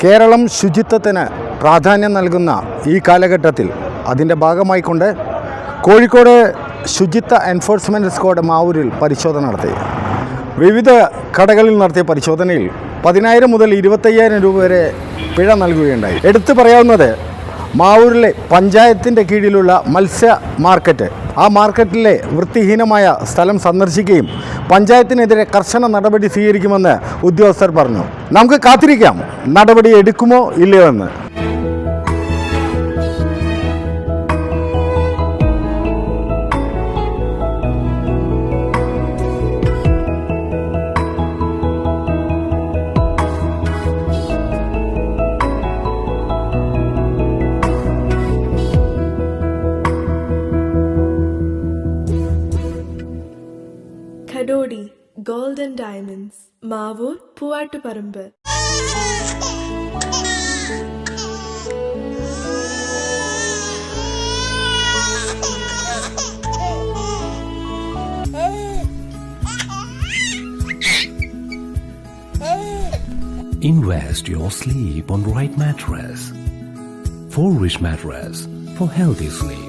കേരളം ശുചിത്വത്തിന് പ്രാധാന്യം നൽകുന്ന ഈ കാലഘട്ടത്തിൽ അതിൻ്റെ ഭാഗമായിക്കൊണ്ട് കോഴിക്കോട് ശുചിത്വ എൻഫോഴ്സ്മെൻറ്റ് സ്ക്വാഡ് മാവൂരിൽ പരിശോധന നടത്തി. വിവിധ കടകളിൽ നടത്തിയ പരിശോധനയിൽ 10,000 മുതൽ 25,000 രൂപ വരെ പിഴ നൽകുകയുണ്ടായി. എടുത്തു പറയാവുന്നത് മാവൂരിലെ പഞ്ചായത്തിൻ്റെ കീഴിലുള്ള മത്സ്യ മാർക്കറ്റ്, ആ മാർക്കറ്റിലെ വൃത്തിഹീനമായ സ്ഥലം സന്ദർശിക്കുകയും പഞ്ചായത്തിനെതിരെ കർശന നടപടി സ്വീകരിക്കുമെന്ന് ഉദ്യോഗസ്ഥർ പറഞ്ഞു. നമുക്ക് കാത്തിരിക്കാം നടപടി എടുക്കുമോ ഇല്ലയോ എന്ന്. Kadodi Gold and Diamonds, Mavur, Puvattuparambு. Invest your sleep on right mattress. Forwish mattress for healthy sleep.